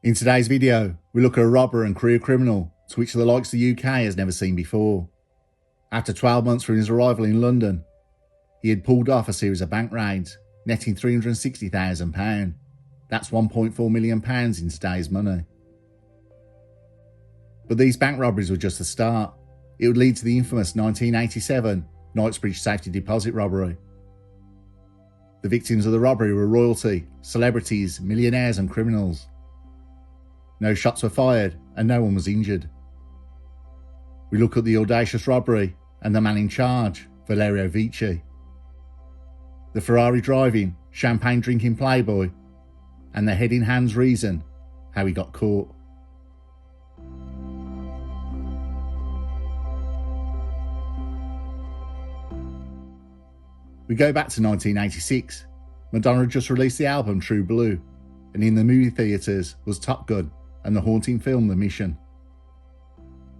In today's video, we look at a robber and career criminal to which the likes of the UK has never seen before. After 12 months from his arrival in London, he had pulled off a series of bank raids, netting £360,000. That's £1.4 million in today's money. But these bank robberies were just the start. It would lead to the infamous 1987 Knightsbridge safety deposit robbery. The victims of the robbery were royalty, celebrities, millionaires and criminals. No shots were fired and no one was injured. We look at the audacious robbery and the man in charge, Valerio Viccei. The Ferrari driving, champagne drinking playboy, and the head in hands reason how he got caught. We go back to 1986. Madonna had just released the album True Blue, and in the movie theatres was Top Gun and the haunting film The Mission.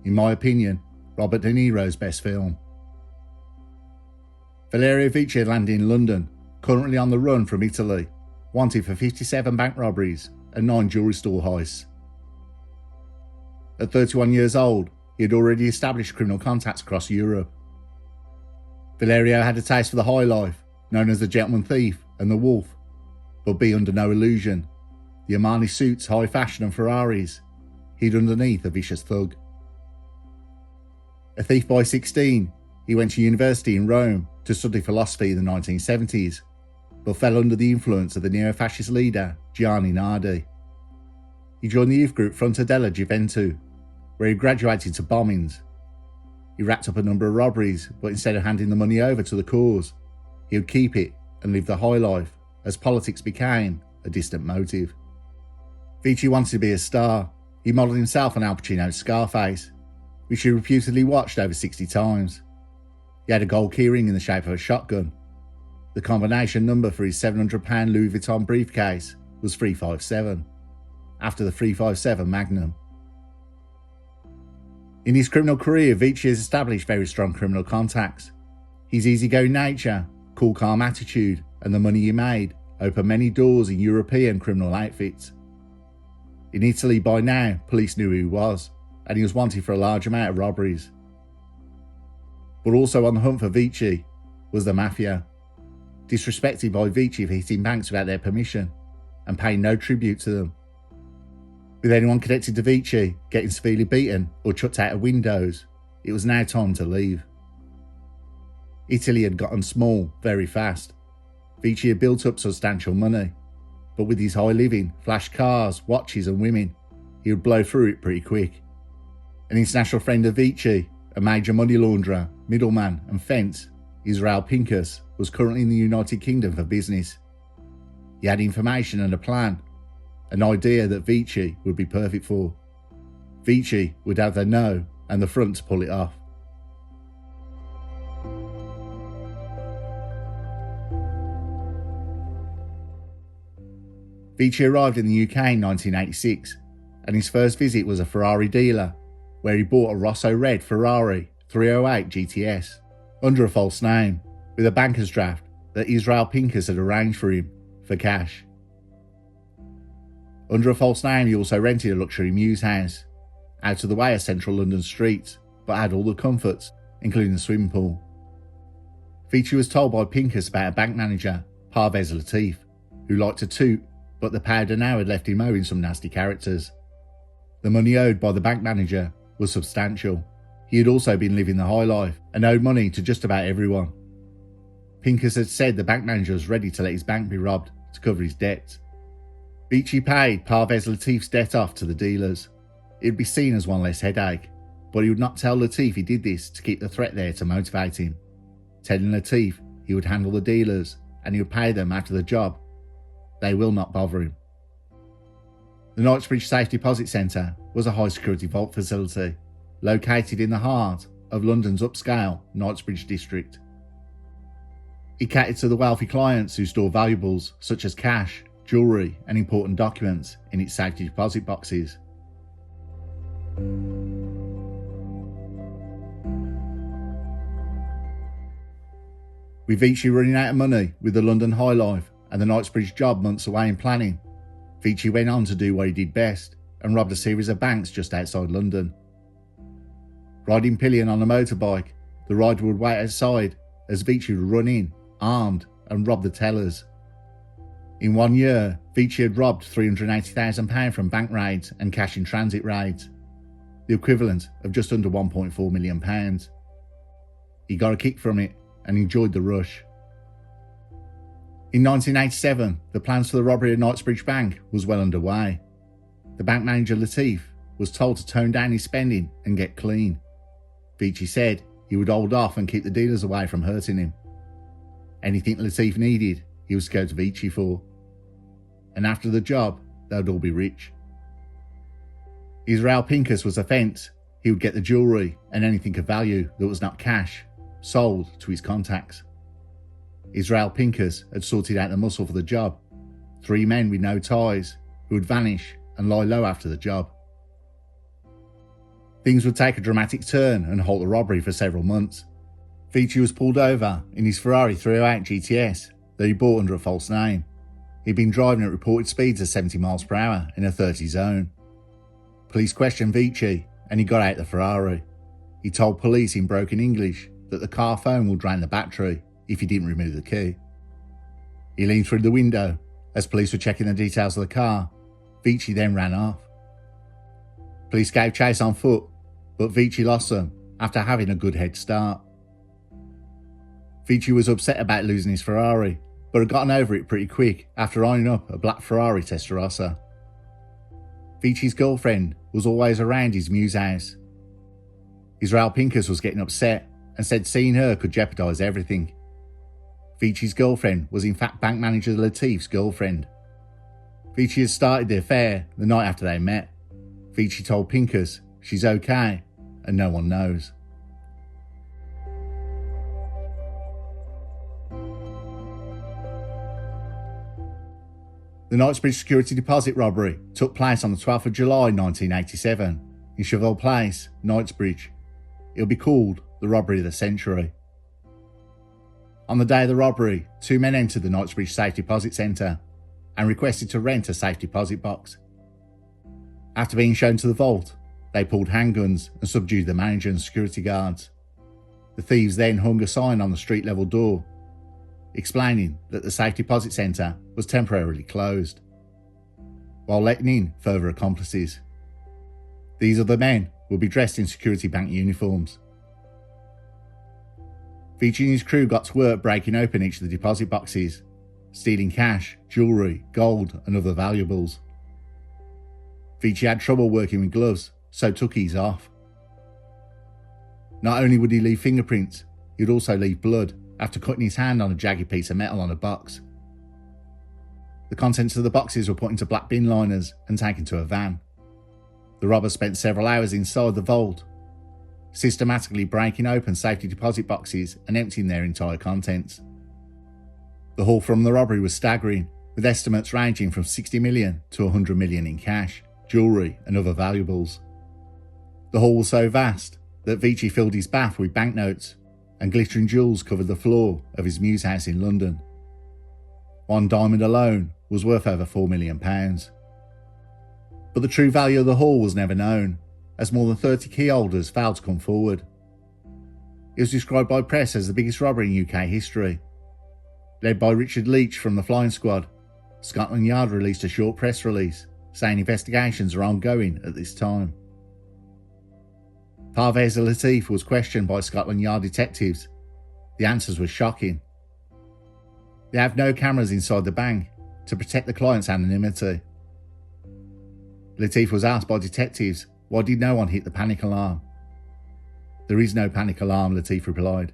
In my opinion, Robert De Niro's best film. Valerio Viccei landed in London, currently on the run from Italy, wanted for 57 bank robberies and 9 jewellery store heists. At 31 years old, he had already established criminal contacts across Europe. Valerio had a taste for the high life, known as the gentleman thief and the wolf, but be under no illusion. The Armani suits, high fashion and Ferraris hid underneath a vicious thug. A thief by 16, he went to university in Rome to study philosophy in the 1970s, but fell under the influence of the neo-fascist leader Gianni Nardi. He joined the youth group Frontadella Giventu, where he graduated to bombings. He racked up a number of robberies, but instead of handing the money over to the cause, he would keep it and live the high life, as politics became a distant motive. Viccei wanted to be a star. He modelled himself on Al Pacino's Scarface, which he reputedly watched over 60 times. He had a gold keyring in the shape of a shotgun. The combination number for his £700 Louis Vuitton briefcase was 357, after the 357 Magnum. In his criminal career, Viccei has established very strong criminal contacts. His easygoing nature, cool calm attitude and the money he made opened many doors in European criminal outfits. In Italy by now, police knew who he was, and he was wanted for a large amount of robberies. But also on the hunt for Viccei was the mafia, disrespected by Viccei for hitting banks without their permission and paying no tribute to them. With anyone connected to Viccei getting severely beaten or chucked out of windows, it was now time to leave. Italy had gotten small very fast. Viccei had built up substantial money, but with his high living, flash cars, watches and women, he would blow through it pretty quick. An international friend of Viccei, a major money launderer, middleman and fence, Israel Pincus, was currently in the United Kingdom for business. He had information and a plan, an idea that Viccei would be perfect for. Viccei would have the know and the front to pull it off. Viccei arrived in the UK in 1986, and his first visit was a Ferrari dealer, where he bought a Rosso Red Ferrari 308 GTS under a false name, with a banker's draft that Israel Pincus had arranged for him for cash. Under a false name, he also rented a luxury mews house, out of the way of central London streets, but had all the comforts, including the swimming pool. Viccei was told by Pincus about a bank manager, Parvez Latif, who liked to toot, but the powder now had left him owing some nasty characters. The money owed by the bank manager was substantial. He had also been living the high life and owed money to just about everyone. Pincus had said the bank manager was ready to let his bank be robbed to cover his debts. Viccei paid Parvez Latif's debt off to the dealers. It would be seen as one less headache, but he would not tell Latif he did this to keep the threat there to motivate him, telling Latif he would handle the dealers and he would pay them after the job. They will not bother him. The Knightsbridge Safe Deposit Centre was a high-security vault facility located in the heart of London's upscale Knightsbridge district. It catered to the wealthy clients who store valuables such as cash, jewellery and important documents in its safety deposit boxes. With Viccei running out of money with the London high life and the Knightsbridge job months away in planning, Viccei went on to do what he did best and robbed a series of banks just outside London. Riding pillion on a motorbike, the rider would wait outside as Viccei would run in, armed, and rob the tellers. In 1 year, Viccei had robbed £380,000 from bank raids and cash in transit raids, the equivalent of just under £1.4 million. He got a kick from it and enjoyed the rush. In 1987, the plans for the robbery of Knightsbridge Bank was well underway. The bank manager Latif was told to tone down his spending and get clean. Viccei said he would hold off and keep the dealers away from hurting him. Anything Latif needed, he was going to Viccei for. And after the job, they'd all be rich. Israel Pincus was a fence. He would get the jewellery and anything of value that was not cash sold to his contacts. Israel Pincus had sorted out the muscle for the job, 3 men with no ties who would vanish and lie low after the job. Things would take a dramatic turn and halt the robbery for several months. Viccei was pulled over in his Ferrari 308 GTS that he bought under a false name. He'd been driving at reported speeds of 70 miles per hour in a 30 zone. Police questioned Viccei and he got out the Ferrari. He told police in broken English that the car phone would drain the battery if he didn't remove the key. He leaned through the window as police were checking the details of the car. Viccei then ran off. Police gave chase on foot, but Viccei lost them after having a good head start. Viccei was upset about losing his Ferrari, but had gotten over it pretty quick after eyeing up a black Ferrari Testarossa. Viccei's girlfriend was always around his muse house. Israel Pincus was getting upset and said seeing her could jeopardise everything. Viccei's girlfriend was in fact bank manager Latif's girlfriend. Viccei had started the affair the night after they met. Viccei told Pincus she's okay and no one knows. The Knightsbridge security deposit robbery took place on the 12th of July 1987 in Chevelle Place, Knightsbridge. It will be called the robbery of the century. On the day of the robbery, 2 men entered the Knightsbridge Safe Deposit Centre and requested to rent a safe deposit box. After being shown to the vault, they pulled handguns and subdued the manager and security guards. The thieves then hung a sign on the street level door, explaining that the safe deposit centre was temporarily closed, while letting in further accomplices. These other men would be dressed in security bank uniforms. Viccei and his crew got to work breaking open each of the deposit boxes, stealing cash, jewellery, gold and other valuables. Viccei had trouble working with gloves, so took his off. Not only would he leave fingerprints, he would also leave blood after cutting his hand on a jagged piece of metal on a box. The contents of the boxes were put into black bin liners and taken to a van. The robbers spent several hours inside the vault, systematically breaking open safety deposit boxes and emptying their entire contents. The haul from the robbery was staggering, with estimates ranging from 60 million to 100 million in cash, jewellery and other valuables. The haul was so vast that Viccei filled his bath with banknotes, and glittering jewels covered the floor of his muse house in London. One diamond alone was worth over £4 million. But the true value of the haul was never known, as more than 30 key holders failed to come forward. It was described by press as the biggest robbery in UK history. Led by Richard Leach from the flying squad, Scotland Yard released a short press release saying investigations are ongoing at this time. Parvez Latif was questioned by Scotland Yard detectives. The answers were shocking. They have no cameras inside the bank to protect the client's anonymity. Latif was asked by detectives why did no one hit the panic alarm. There is no panic alarm, Latif replied.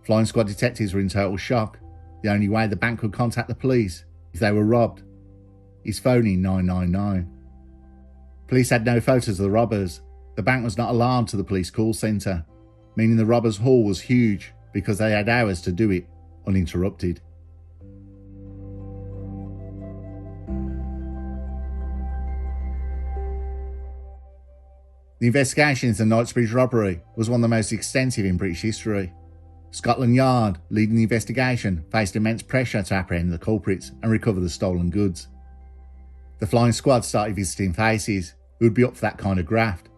Flying squad detectives were in total shock. The only way the bank could contact the police if they were robbed is phoning 999. Police had no photos of the robbers. The bank was not alarmed to the police call centre, meaning the robbers' haul was huge because they had hours to do it uninterrupted. The investigation into the Knightsbridge robbery was one of the most extensive in British history. Scotland Yard, leading the investigation, faced immense pressure to apprehend the culprits and recover the stolen goods. The flying squad started visiting faces who would be up for that kind of graft,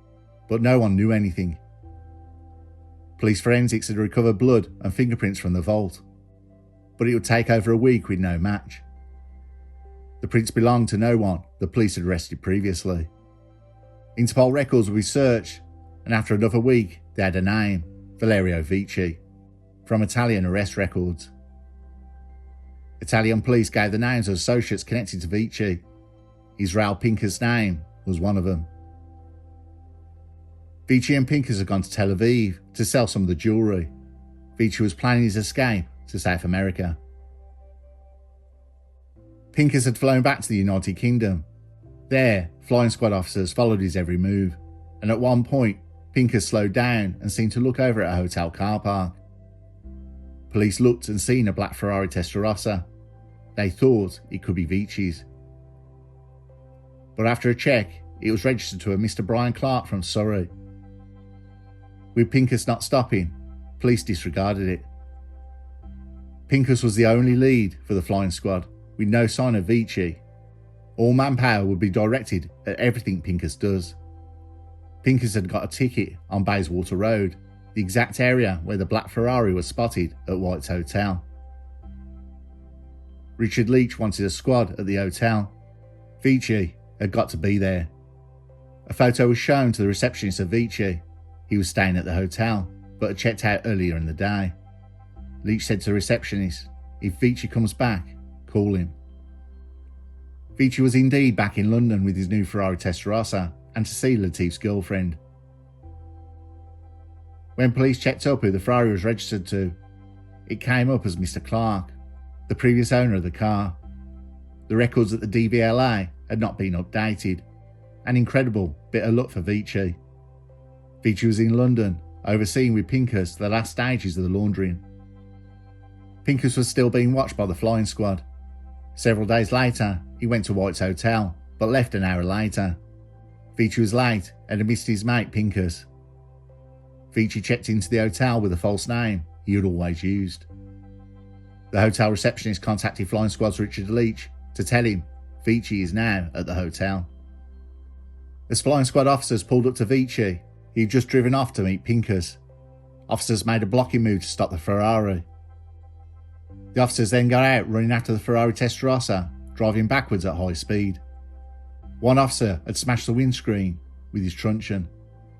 but no one knew anything. Police forensics had recovered blood and fingerprints from the vault, but it would take over a week with no match. The prints belonged to no one the police had arrested previously. Interpol records would be searched, and after another week, they had a name, Valerio Viccei, from Italian arrest records. Italian police gave the names of associates connected to Viccei. Israel Pinker's name was one of them. Viccei and Pinkers had gone to Tel Aviv to sell some of the jewellery. Viccei was planning his escape to South America. Pinkers had flown back to the United Kingdom. There, flying squad officers followed his every move, and at one point, Pinkers slowed down and seemed to look over at a hotel car park. Police looked and seen a black Ferrari Testarossa. They thought it could be Viccei's. But after a check, it was registered to a Mr. Brian Clark from Surrey. With Pinkers not stopping, police disregarded it. Pinkers was the only lead for the flying squad, with no sign of Viccei. All manpower would be directed at everything Pinkers does. Pinkers had got a ticket on Bayswater Road, the exact area where the black Ferrari was spotted at White's Hotel. Richard Leach wanted a squad at the hotel. Viccei had got to be there. A photo was shown to the receptionist of Viccei. He was staying at the hotel, but had checked out earlier in the day. Leach said to the receptionist, "If Viccei comes back, call him." Viccei was indeed back in London with his new Ferrari Testarossa and to see Latif's girlfriend. When police checked up who the Ferrari was registered to, it came up as Mr. Clark, the previous owner of the car. The records at the DVLA had not been updated. An incredible bit of luck for Viccei. Viccei was in London, overseeing with Pinkers the last stages of the laundering. Pinkers was still being watched by the flying squad. Several days later, he went to White's Hotel, but left an hour later. Viccei was late and had missed his mate Pinkers. Viccei checked into the hotel with a false name he had always used. The hotel receptionist contacted flying squad's Richard Leach to tell him Viccei is now at the hotel. As flying squad officers pulled up to Viccei, he had just driven off to meet Pinkers. Officers made a blocking move to stop the Ferrari. The officers then got out running after the Ferrari Testarossa, driving backwards at high speed. One officer had smashed the windscreen with his truncheon.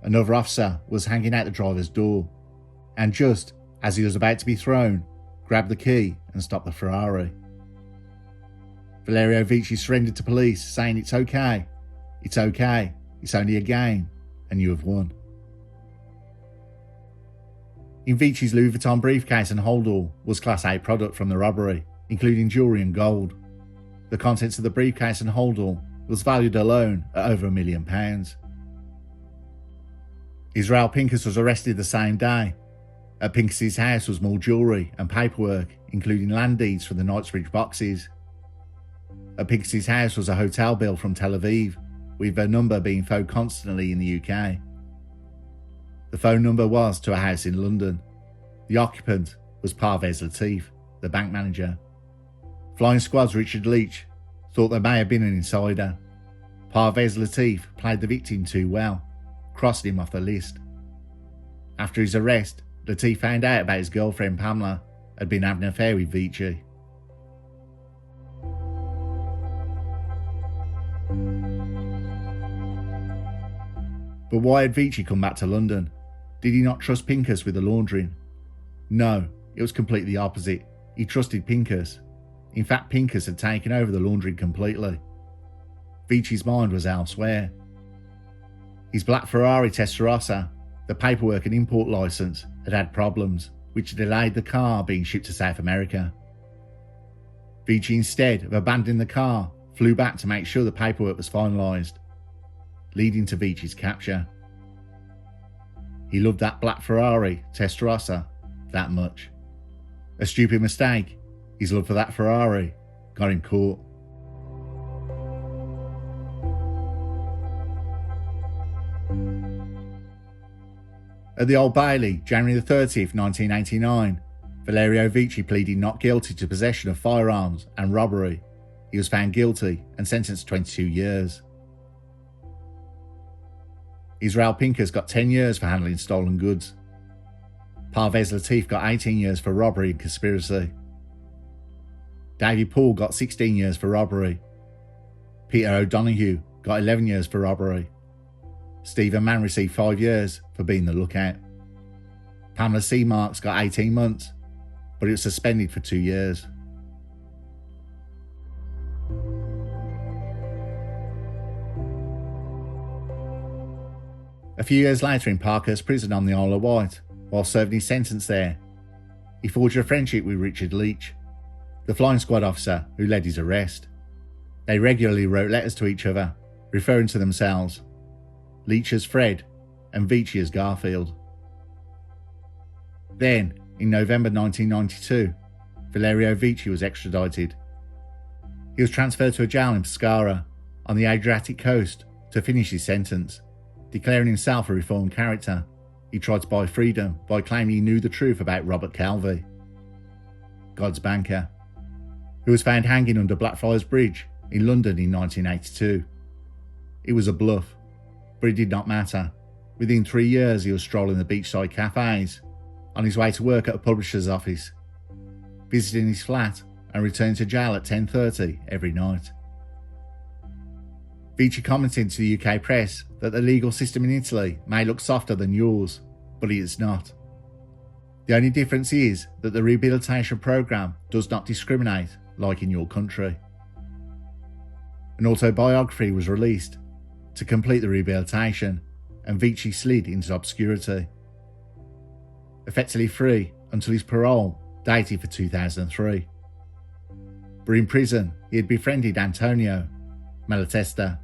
Another officer was hanging out the driver's door, and just as he was about to be thrown, grabbed the key and stopped the Ferrari. Valerio Viccei surrendered to police, saying it's okay, it's only a game, and you have won. In Viccei's Louis Vuitton briefcase and holdall was Class A product from the robbery, including jewellery and gold. The contents of the briefcase and holdall was valued alone at over £1 million. Israel Pinkers was arrested the same day. At Pinkers' house was more jewellery and paperwork, including land deeds for the Knightsbridge boxes. At Pinkers' house was a hotel bill from Tel Aviv, with their number being phoned constantly in the UK. The phone number was to a house in London. The occupant was Parvez Latif, the bank manager. Flying Squad's Richard Leach thought there may have been an insider. Parvez Latif played the victim too well, crossed him off the list. After his arrest, Latif found out about his girlfriend Pamela had been having an affair with Viccei. But why had Viccei come back to London? Did he not trust Pinkers with the laundering? No, it was completely the opposite. He trusted Pinkers. In fact, Pinkers had taken over the laundering completely. Viccei's mind was elsewhere. His black Ferrari Testarossa, the paperwork and import licence, had had problems, which delayed the car being shipped to South America. Viccei, instead of abandoning the car, flew back to make sure the paperwork was finalised, leading to Viccei's capture. He loved that black Ferrari Testarossa that much. A stupid mistake, his love for that Ferrari got him caught. At the Old Bailey, January the 30th, 1989, Valerio Viccei pleaded not guilty to possession of firearms and robbery, he was found guilty and sentenced to 22 years. Israel Pinkas got 10 years for handling stolen goods. Parvez Latif got 18 years for robbery and conspiracy. David Paul got 16 years for robbery. Peter O'Donoghue got 11 years for robbery. Stephen Mann received 5 years for being the lookout. Pamela C. Marks got 18 months, but it was suspended for 2 years. A few years later in Parkhurst Prison on the Isle of Wight, while serving his sentence there, he forged a friendship with Richard Leach, the flying squad officer who led his arrest. They regularly wrote letters to each other, referring to themselves, Leach as Fred and Viccei as Garfield. Then, in November 1992, Valerio Viccei was extradited. He was transferred to a jail in Pescara on the Adriatic coast to finish his sentence. Declaring himself a reformed character, he tried to buy freedom by claiming he knew the truth about Robert Calvi, God's banker, who was found hanging under Blackfriars Bridge in London in 1982. It was a bluff, but it did not matter. Within 3 years he was strolling the beachside cafes, on his way to work at a publisher's office, visiting his flat and returning to jail at 10:30 every night. Viccei commented to the UK press that the legal system in Italy may look softer than yours, but it is not. The only difference is that the rehabilitation programme does not discriminate like in your country. An autobiography was released to complete the rehabilitation, and Viccei slid into obscurity, effectively free until his parole, dated for 2003. But in prison, he had befriended Antonio Malatesta,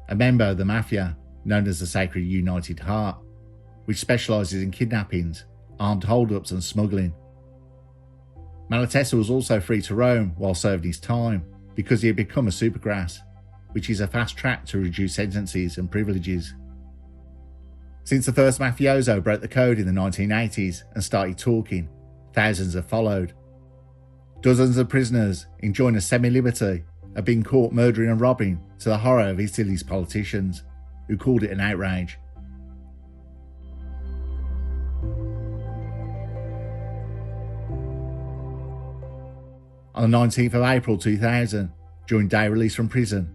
a member of the mafia known as the Sacred United Heart, which specialises in kidnappings, armed hold-ups and smuggling. Malatesta was also free to roam while serving his time because he had become a supergrass, which is a fast track to reduce sentences and privileges. Since the first mafioso broke the code in the 1980s and started talking, thousands have followed. Dozens of prisoners enjoying a semi-liberty have been caught murdering and robbing, to the horror of Italy's politicians, who called it an outrage. On the 19th of April 2000, during day release from prison,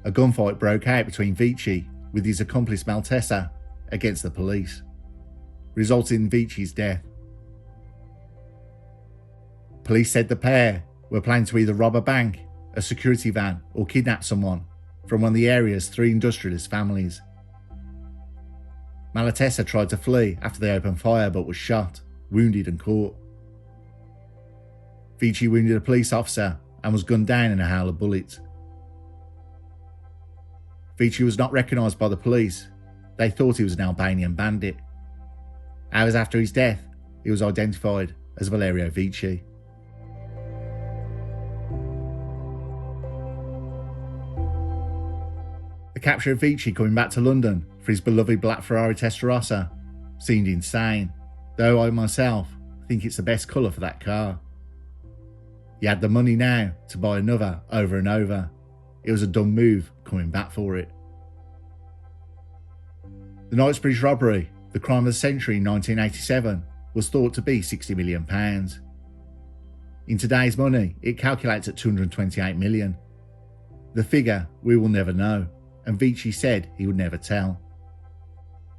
a gunfight broke out between Viccei with his accomplice Maltesa against the police, resulting in Viccei's death. Police said the pair were planning to either rob a bank, a security van, or kidnap someone from one of the area's 3 industrialist families. Malatesta tried to flee after they opened fire but was shot, wounded and caught. Viccei wounded a police officer and was gunned down in a hail of bullets. Viccei was not recognised by the police. They thought he was an Albanian bandit. Hours after his death, he was identified as Valerio Viccei. The capture of Viccei coming back to London for his beloved black Ferrari Testarossa seemed insane, though I myself think it's the best colour for that car. He had the money now to buy another over and over. It was a dumb move coming back for it. The Knightsbridge robbery, the crime of the century in 1987, was thought to be £60 million. In today's money, it calculates at £228 million. The figure we will never know, and Viccei said he would never tell.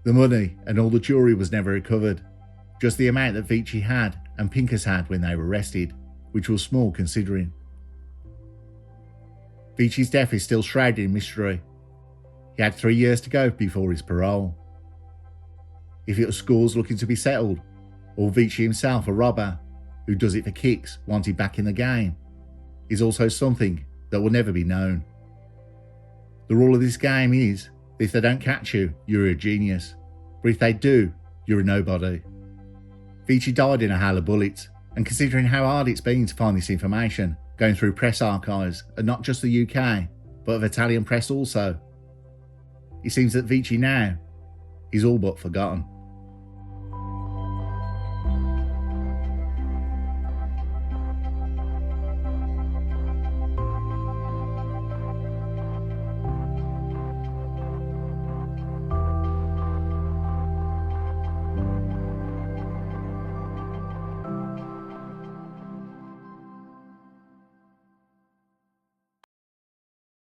The money and all the jewellery was never recovered, just the amount that Viccei had and Pinkas had when they were arrested, which was small considering. Viccei's death is still shrouded in mystery. He had 3 years to go before his parole. If it was scores looking to be settled, or Viccei himself a robber who does it for kicks wanted back in the game, is also something that will never be known. The rule of this game is, if they don't catch you, you're a genius, but if they do, you're a nobody. Viccei died in a hail of bullets, and considering how hard it's been to find this information, going through press archives, and not just the UK, but of Italian press also, it seems that Viccei now is all but forgotten.